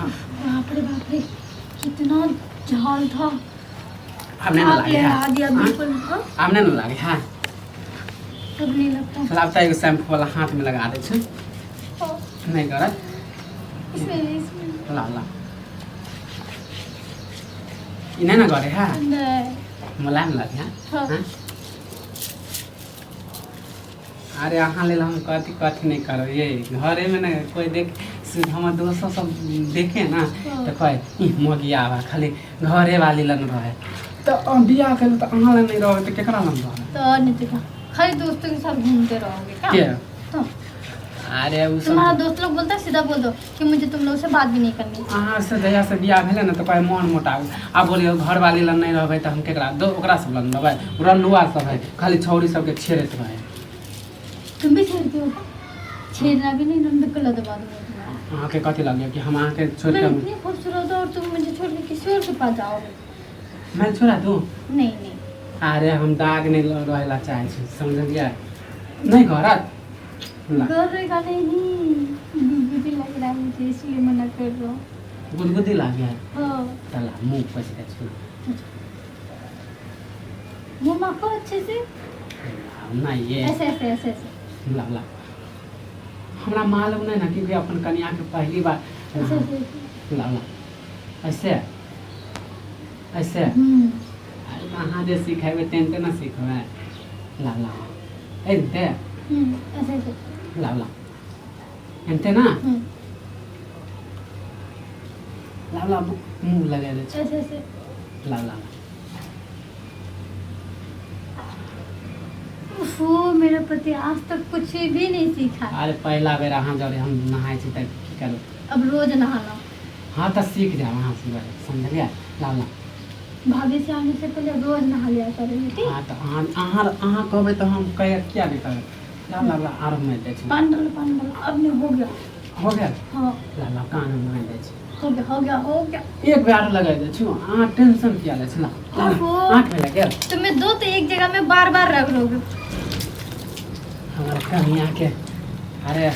बाप रे कितना झाल था। हमने ना लगे लगा दिया बिल्कुल। हमने ना लगे हाँ सब नहीं लगता। चल अब तो शैम्पू वाला हाथ में लगा दे छे नहीं करत इसमें ला ला इन्हें ना करे हाँ नहीं मुलायम लगे हाँ हाँ। हाँ? अरे अहाँ ले हम कथी कथी नहीं करो ये घरे में ना कोई देख हमारे दोस्तों सब देखे ना तो कहे मगिया आवा खाली घरे वाली लन रहे तो बियाह कर तो अहाँ लन नहीं रहोगे तो केकरा लन रहे तो नहीं तो खाली दोस्तों के साथ घूमते रहोगे क्या? के तो अरे उ तुम्हारा सब दोस्त लोग बोलता है सीधा बोल दो कि मुझे तुम लोग से बात भी नहीं करनी। अहाँ से जहिया से बियाह भेले ना तो कहे मन मोटाव अब बोलियो घर वाली लन नहीं रहबै तो हम केकरा दो ओकरा सब लन रहबै रनुआ सब है खाली छौरी सबके छेड़त रहे तुम भी छेड़ते हो? छेड़ना भी नहीं, नंद को लदवा दूंगा। अहाँ के कथी लगे कि हम अहाँ के छोड़ मैं के इतनी खूबसूरत और तुम मुझे छोड़ के किसी और के पास जाओगे? मैं छोड़ा दूँ नहीं नहीं अरे हम दाग नहीं रहेला चाहे छी समझलिए नहीं घरत ला घर का नहीं, गुदगुदी लग रहा है मुझे इसलिए मना कर रहा हूँ। गुदगुदी लाग गया हाँ चला मुंह पछ के छु मुँह माखो अच्छे से ना ये ऐसे ऐसे ऐसे ऐसे ला ला हमरा मालूम नहीं ना कि अपन कन्या के पहली बार ऐसे ऐसे ला ला ऐसे ऐसे अरे कहाँ जे सिखेबे तेनते ना सिखबे ला ला एनते ऐसे ऐसे ला ला एनते ना ला ला मुंह लगा दे ऐसे ऐसे ला ला ओहो मेरा पति आज तक कुछ भी नहीं सीखा। अरे पहला बेर अहाँ जरे हम नहाए छी त की करू अब रोज नहाना। हाँ तो सीख जाओ अहाँ से समझलिए ला ला भाभी से आने से पहले रोज नहा लिया करेंगे ठीक? हाँ तो अहाँ कहबै तो हम कह क्या भी करब ला ला ला आरो में दे छी पान डालो अब नहीं हो गया। हो गया हाँ ला ला कान में दे छी हो गया। एक बार लगा दे छी अहाँ टेंशन किया ले छी ला ला ओहो। आंख में लगे तुम्हें दो तो एक जगह में बार बार रख लोगे। हमारे कन्या के अरे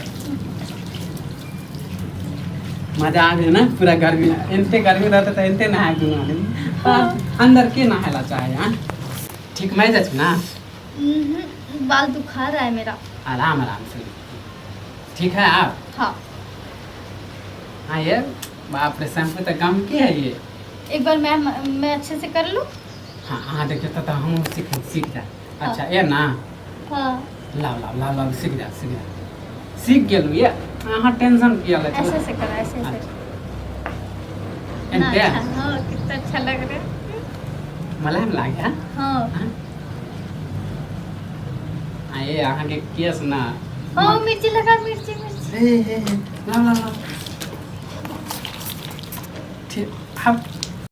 मजा आ गया ना पूरा गर्मी इनते गर्मी रहता तो इनते नहाए दूंगा अंदर के नहायला चाहे हाँ ठीक मैं जा ना बाल दुखा रहा है मेरा। आराम आराम से ठीक है आप हाँ हाँ ये बाप रे शैम्पू तो गम की है ये एक बार मैं अच्छे से कर लूँ। हाँ हाँ देखिए तो हम सीख जा अच्छा ये ना हाँ लाओ लाओ लाओ लाओ सीख गेलू ये हाँ टेंशन किया ले ऐसे ऐसे करो ऐसे ऐसे एनते हाँ कितना अच्छा लग रहा है। मलाम लाग गया हाँ हाँ ये अहाँ के केस ना हाँ मिर्ची लगा मिर्ची लाओ लाओ लाओ ठीक अब